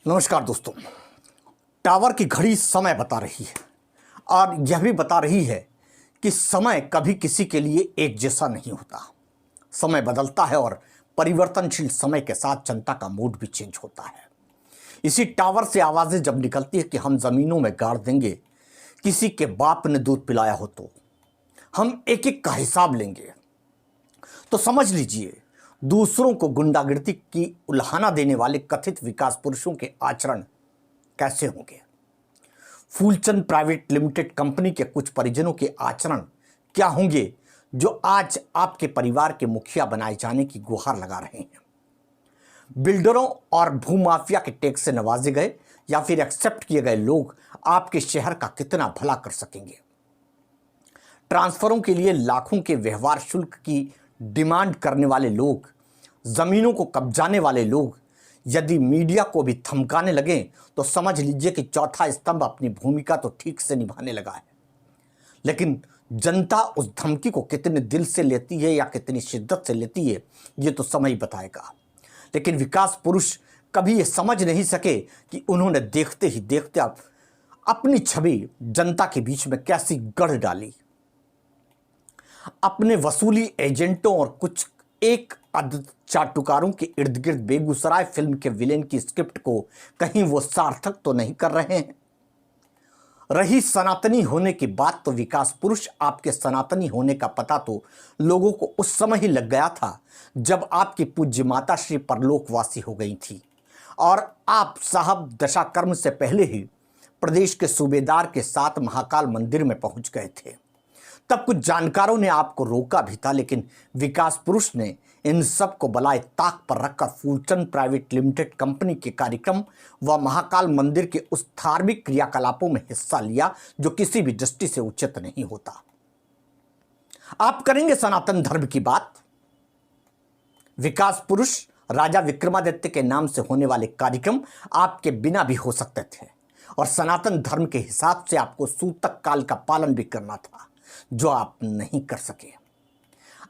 नमस्कार दोस्तों। टावर की घड़ी समय बता रही है और यह भी बता रही है कि समय कभी किसी के लिए एक जैसा नहीं होता। समय बदलता है और परिवर्तनशील समय के साथ जनता का मूड भी चेंज होता है। इसी टावर से आवाजें जब निकलती है कि हम जमीनों में गाड़ देंगे, किसी के बाप ने दूध पिलाया हो तो हम एक एक का हिसाब लेंगे, तो समझ लीजिए दूसरों को गुंडागिर्दी की उल्हाना देने वाले कथित विकास पुरुषों के आचरण कैसे होंगे। फूलचंद प्राइवेट लिमिटेड कंपनी के कुछ परिजनों के आचरण क्या होंगे जो आज आपके परिवार के मुखिया बनाए जाने की गुहार लगा रहे हैं। बिल्डरों और भूमाफिया के टैक्स से नवाजे गए या फिर एक्सेप्ट किए गए लोग आपके शहर का कितना भला कर सकेंगे। ट्रांसफरों के लिए लाखों के व्यवहार शुल्क की डिमांड करने वाले लोग, जमीनों को कब्जाने वाले लोग यदि मीडिया को भी थमकाने लगे तो समझ लीजिए कि चौथा स्तंभ अपनी भूमिका तो ठीक से निभाने लगा है। लेकिन जनता उस धमकी को कितने दिल से लेती है या कितनी शिद्दत से लेती है, ये तो समय ही बताएगा। लेकिन विकास पुरुष कभी ये समझ नहीं सके कि उन्होंने देखते ही देखते अपनी छवि जनता के बीच में कैसी गढ़ डाली। अपने वसूली एजेंटों और कुछ एक चाटुकारों के इर्द गिर्द बेगूसराय फिल्म के विलेन की स्क्रिप्ट को कहीं वो सार्थक तो नहीं कर रहे हैं। रही सनातनी होने की बात, तो विकास पुरुष आपके सनातनी होने का पता तो लोगों को उस समय ही लग गया था जब आपकी पूज्य माता श्री परलोकवासी हो गई थी और आप साहब दशा कर्म से पहले ही प्रदेश के सूबेदार के साथ महाकाल मंदिर में पहुंच गए थे। तब कुछ जानकारों ने आपको रोका भी था, लेकिन विकास पुरुष ने इन सब को बलाए ताक पर रखकर फूलचंद प्राइवेट लिमिटेड कंपनी के कार्यक्रम व महाकाल मंदिर के उस धार्मिक क्रियाकलापों में हिस्सा लिया जो किसी भी दृष्टि से उचित नहीं होता। आप करेंगे सनातन धर्म की बात। विकास पुरुष राजा विक्रमादित्य के नाम से होने वाले कार्यक्रम आपके बिना भी हो सकते थे और सनातन धर्म के हिसाब से आपको सूतक काल का पालन भी करना था, जो आप नहीं कर सके।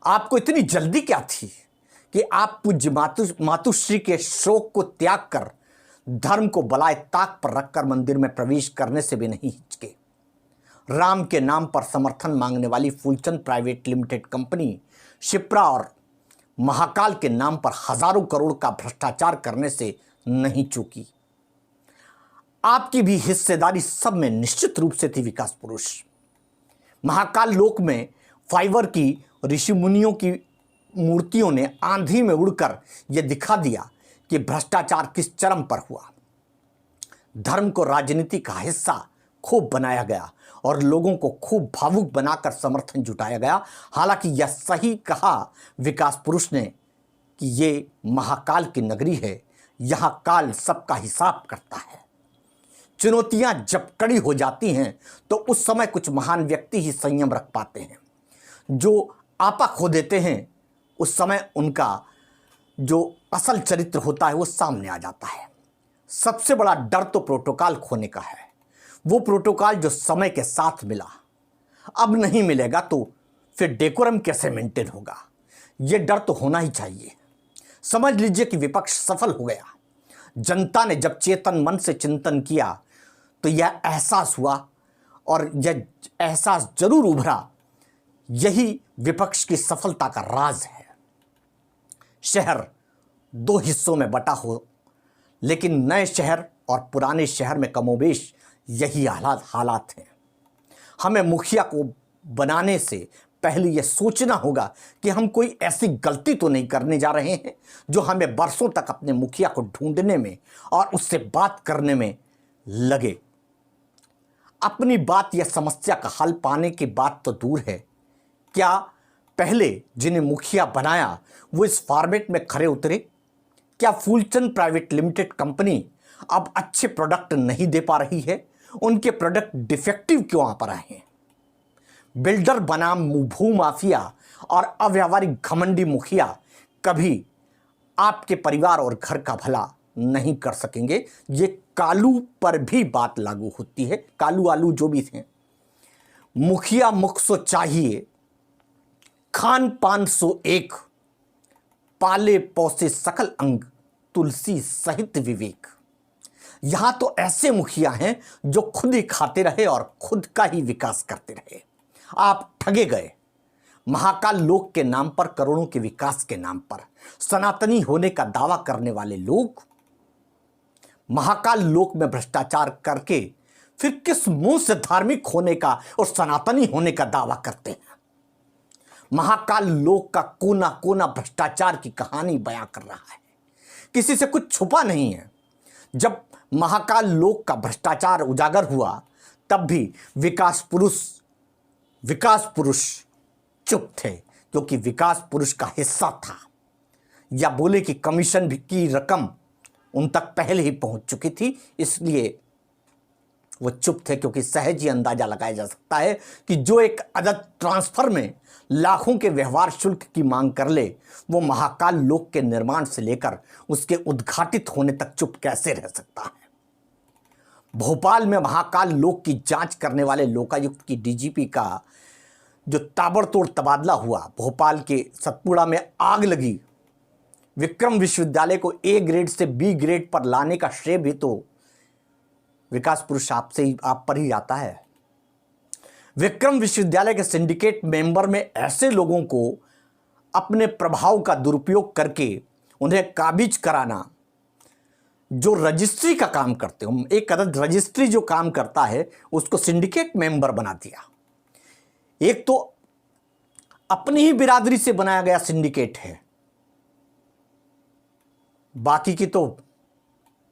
आपको इतनी जल्दी क्या थी कि आप पूज्य मातुश्री के शोक को त्याग कर धर्म को बलाए ताक पर रखकर मंदिर में प्रवेश करने से भी नहीं हिचके। राम के नाम पर समर्थन मांगने वाली Phoolchand private limited company Shipra और महाकाल के नाम पर हजारों करोड़ का भ्रष्टाचार करने से नहीं चूकी। आपकी भी हिस्सेदारी सब में निश्चित रूप से थी। विकास पुरुष महाकाल लोक में फाइबर की ऋषि मुनियों की मूर्तियों ने आंधी में उड़कर यह दिखा दिया कि भ्रष्टाचार किस चरम पर हुआ। धर्म को राजनीति का हिस्सा खूब बनाया गया और लोगों को खूब भावुक बनाकर समर्थन जुटाया गया। हालांकि यह सही कहा विकास पुरुष ने कि ये महाकाल की नगरी है, यहां काल सबका हिसाब करता है। चुनौतियां जब कड़ी हो जाती हैं तो उस समय कुछ महान व्यक्ति ही संयम रख पाते हैं। जो आपा खो देते हैं उस समय उनका जो असल चरित्र होता है वो सामने आ जाता है। सबसे बड़ा डर तो प्रोटोकॉल खोने का है। वो प्रोटोकॉल जो समय के साथ मिला, अब नहीं मिलेगा तो फिर डेकोरम कैसे मेंटेन होगा। ये डर तो होना ही चाहिए। समझ लीजिए कि विपक्ष सफल हो गया। जनता ने जब चेतन मन से चिंतन किया तो यह एहसास हुआ और यह एहसास जरूर उभरा, यही विपक्ष की सफलता का राज है। शहर दो हिस्सों में बटा हो, लेकिन नए शहर और पुराने शहर में कमोबेश यही हालात हैं। हमें मुखिया को बनाने से पहले यह सोचना होगा कि हम कोई ऐसी गलती तो नहीं करने जा रहे हैं जो हमें बरसों तक अपने मुखिया को ढूंढने में और उससे बात करने में लगे। अपनी बात या समस्या का हल पाने की बात तो दूर है, क्या पहले जिन्हें मुखिया बनाया वो इस फॉर्मेट में खरे उतरे? क्या फूलचंद प्राइवेट लिमिटेड कंपनी अब अच्छे प्रोडक्ट नहीं दे पा रही है? उनके प्रोडक्ट डिफेक्टिव क्यों आ पा रहे हैं? बिल्डर बनाम भूमाफिया और अव्यावहारिक घमंडी मुखिया कभी आपके परिवार और घर का भला नहीं कर सकेंगे। ये कालू पर भी बात लागू होती है। कालू आलू जो भी थे, मुखिया मुख सो चाहिए, खान पान सो एक, पाले पोसे सकल अंग, तुलसी सहित विवेक। यहां तो ऐसे मुखिया हैं जो खुद ही खाते रहे और खुद का ही विकास करते रहे। आप ठगे गए। महाकाल लोक के नाम पर, करोड़ों के विकास के नाम पर सनातनी होने का दावा करने वाले लोग महाकाल लोक में भ्रष्टाचार करके फिर किस मुंह से धार्मिक होने का और सनातनी होने का दावा करते हैं। महाकाल लोक का कोना कोना भ्रष्टाचार की कहानी बयां कर रहा है। किसी से कुछ छुपा नहीं है। जब महाकाल लोक का भ्रष्टाचार उजागर हुआ तब भी विकास पुरुष चुप थे, क्योंकि विकास पुरुष का हिस्सा था, या बोले कि कमीशन भी की रकम उन तक पहले ही पहुंच चुकी थी, इसलिए वो चुप थे। क्योंकि सहज ही अंदाजा लगाया जा सकता है कि जो एक अदद ट्रांसफर में लाखों के व्यवहार शुल्क की मांग कर ले, वो महाकाल लोक के निर्माण से लेकर उसके उद्घाटित होने तक चुप कैसे रह सकता है। भोपाल में महाकाल लोक की जांच करने वाले लोकायुक्त की डीजीपी का जो ताबड़तोड़ तबादला हुआ, भोपाल के सतपुड़ा में आग लगी, विक्रम विश्वविद्यालय को ए ग्रेड से बी ग्रेड पर लाने का श्रेय भी तो विकास पुरुष आप पर ही आता है। विक्रम विश्वविद्यालय के सिंडिकेट मेंबर में ऐसे लोगों को अपने प्रभाव का दुरुपयोग करके उन्हें काबिज कराना, जो रजिस्ट्री का काम करते हो, एक अदद रजिस्ट्री जो काम करता है उसको सिंडिकेट मेंबर बना दिया। एक तो अपनी ही बिरादरी से बनाया गया सिंडिकेट है, बाकी की तो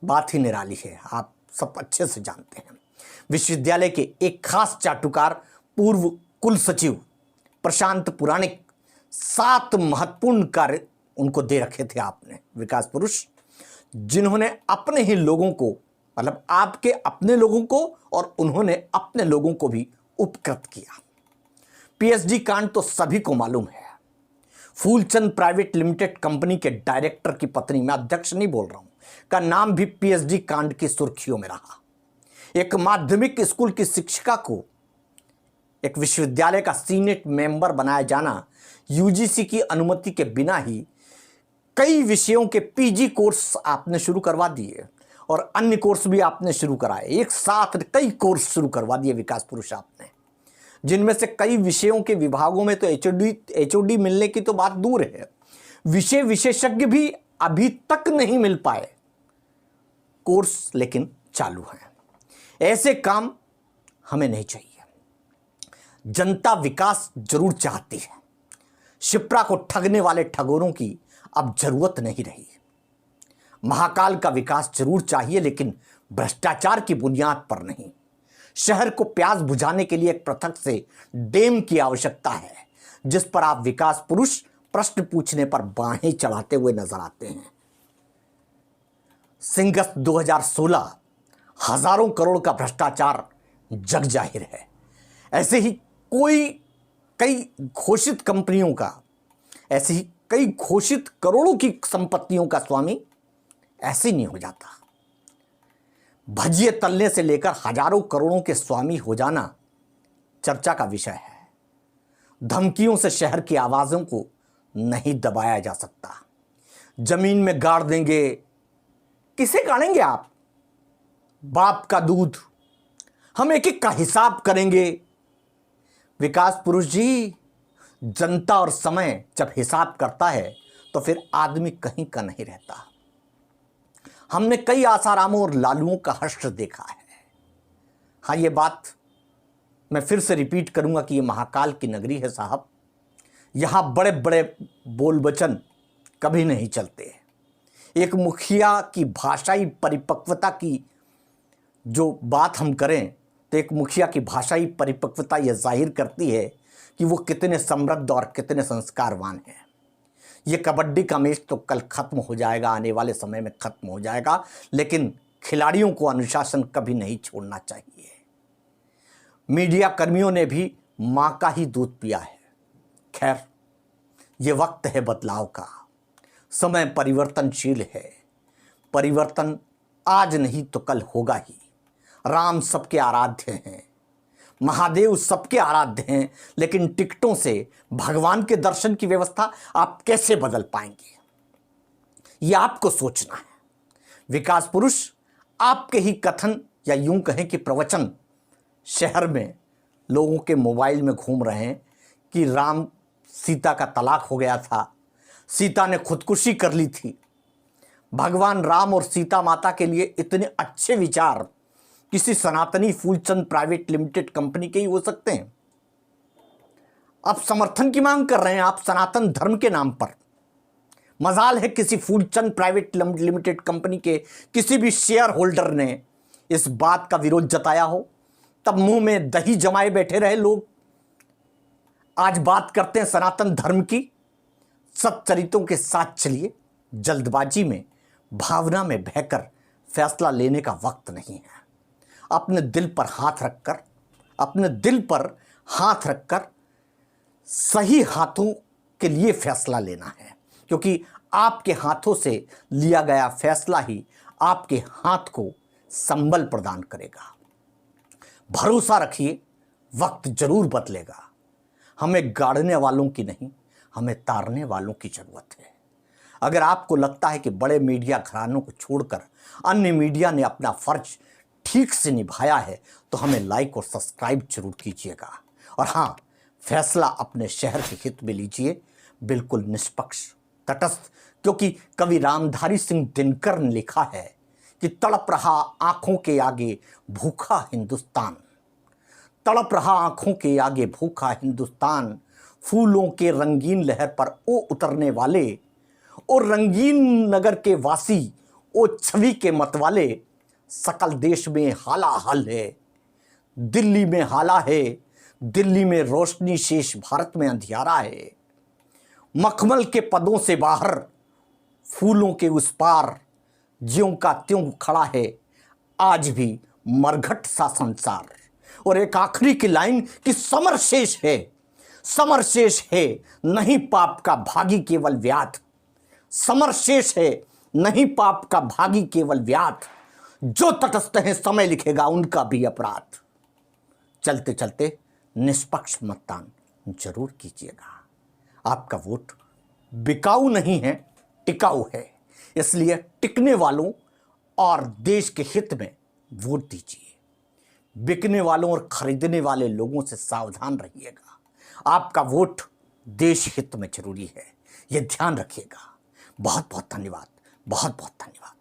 बात ही निराली है, आप सब अच्छे से जानते हैं। विश्वविद्यालय के एक खास चाटुकार पूर्व कुल सचिव प्रशांत पुराणिक 7 महत्वपूर्ण कार्य उनको दे रखे थे आपने, विकास पुरुष, जिन्होंने अपने ही लोगों को, मतलब आपके अपने लोगों को और उन्होंने अपने लोगों को भी उपकृत किया। पीएचडी कांड तो सभी को मालूम है। फूलचंद प्राइवेट लिमिटेड कंपनी के डायरेक्टर की पत्नी, मैं अध्यक्ष नहीं बोल रहा हूं, का नाम भी पीएचडी कांड की सुर्खियों में रहा। एक माध्यमिक स्कूल की शिक्षिका को एक विश्वविद्यालय का सीनेट मेंबर बनाया जाना, यूजीसी की अनुमति के बिना ही कई विषयों के पीजी कोर्स आपने शुरू करवा दिए और अन्य कोर्स भी आपने शुरू कराए। एक साथ कई कोर्स शुरू करवा दिए विकास पुरुष आपने, जिनमें से कई विषयों के विभागों में तो एचओडी मिलने की तो बात दूर है, विषय विशेषज्ञ भी अभी तक नहीं मिल पाए। कोर्स लेकिन चालू है। ऐसे काम हमें नहीं चाहिए। जनता विकास जरूर चाहती है। शिप्रा को ठगने वाले ठगोरों की अब जरूरत नहीं रही। महाकाल का विकास जरूर चाहिए, लेकिन भ्रष्टाचार की बुनियाद पर नहीं। शहर को प्यास बुझाने के लिए एक पृथक से डैम की आवश्यकता है, जिस पर आप विकास पुरुष प्रश्न पूछने पर बाहें चढ़ाते हुए नजर आते हैं। सिंगस्त 2016 हजारों करोड़ का भ्रष्टाचार जग जाहिर है। ऐसे ही कई घोषित कंपनियों का, ऐसे ही कई घोषित करोड़ों की संपत्तियों का स्वामी ऐसे नहीं हो जाता। भजिए तलने से लेकर हजारों करोड़ों के स्वामी हो जाना चर्चा का विषय है। धमकियों से शहर की आवाजों को नहीं दबाया जा सकता। जमीन में गाड़ देंगे, किसे गाड़ेंगे आप? बाप का दूध, हम एक एक का हिसाब करेंगे। विकास पुरुष जी, जनता और समय जब हिसाब करता है तो फिर आदमी कहीं का नहीं रहता। हमने कई आसारामों और लालुओं का हश्र देखा है। हाँ, ये बात मैं फिर से रिपीट करूंगा कि ये महाकाल की नगरी है साहब। यहां बड़े बड़े बोल वचन कभी नहीं चलते। एक मुखिया की भाषाई परिपक्वता की जो बात हम करें तो एक मुखिया की भाषाई परिपक्वता यह जाहिर करती है कि वो कितने समृद्ध और कितने संस्कारवान हैं। ये कबड्डी का मैच तो कल खत्म हो जाएगा, आने वाले समय में खत्म हो जाएगा, लेकिन खिलाड़ियों को अनुशासन कभी नहीं छोड़ना चाहिए। मीडिया कर्मियों ने भी मां का ही दूध पिया है। खैर, ये वक्त है बदलाव का। समय परिवर्तनशील है। परिवर्तन आज नहीं तो कल होगा ही। राम सबके आराध्य हैं, महादेव सबके आराध्य हैं, लेकिन टिकटों से भगवान के दर्शन की व्यवस्था आप कैसे बदल पाएंगे, ये आपको सोचना है। विकास पुरुष आपके ही कथन या यूं कहें कि प्रवचन शहर में लोगों के मोबाइल में घूम रहे हैं कि राम सीता का तलाक हो गया था, सीता ने खुदकुशी कर ली थी। भगवान राम और सीता माता के लिए इतने अच्छे विचार किसी सनातनी फूलचंद प्राइवेट लिमिटेड कंपनी के ही हो सकते हैं। आप समर्थन की मांग कर रहे हैं, आप सनातन धर्म के नाम पर। मजाल है किसी फूलचंद प्राइवेट लिमिटेड कंपनी के किसी भी शेयर होल्डर ने इस बात का विरोध जताया हो, तब मुंह में दही जमाए बैठे रहे लोग। आज बात करते हैं सनातन धर्म की। सच्चरित्रों के साथ चलिए। जल्दबाजी में, भावना में बहकर फैसला लेने का वक्त नहीं है। अपने दिल पर हाथ रखकर सही हाथों के लिए फैसला लेना है, क्योंकि आपके हाथों से लिया गया फैसला ही आपके हाथ को संबल प्रदान करेगा। भरोसा रखिए, वक्त जरूर बदलेगा। हमें गाड़ने वालों की नहीं, हमें तारने वालों की जरूरत है। अगर आपको लगता है कि बड़े मीडिया घरानों को छोड़कर अन्य मीडिया ने अपना फर्ज ठीक से निभाया है, तो हमें लाइक और सब्सक्राइब जरूर कीजिएगा। और हाँ, फैसला अपने शहर के हित में लीजिए, बिल्कुल निष्पक्ष, तटस्थ, क्योंकि कवि रामधारी सिंह दिनकर ने लिखा है कि तड़प रहा आंखों के आगे भूखा हिंदुस्तान, तड़प रहा आंखों के आगे भूखा हिंदुस्तान, फूलों के रंगीन लहर पर ओ उतरने वाले, और रंगीन नगर के वासी ओ छवि के मतवाले, सकल देश में हालाहल है, दिल्ली में हाला है, दिल्ली में रोशनी शेष भारत में अंधियारा है, मखमल के पदों से बाहर फूलों के उस पार, ज्यों का त्यों खड़ा है आज भी मरघट सा संसार। और एक आखिरी की लाइन कि समर शेष है नहीं पाप का भागी केवल व्याध, समर शेष है नहीं पाप का भागी केवल व्याध, जो तटस्थ है समय लिखेगा उनका भी अपराध। चलते चलते निष्पक्ष मतदान जरूर कीजिएगा। आपका वोट बिकाऊ नहीं है, टिकाऊ है, इसलिए टिकने वालों और देश के हित में वोट दीजिए। बिकने वालों और खरीदने वाले लोगों से सावधान रहिएगा। आपका वोट देश हित में जरूरी है, यह ध्यान रखिएगा। बहुत बहुत धन्यवाद, बहुत बहुत धन्यवाद।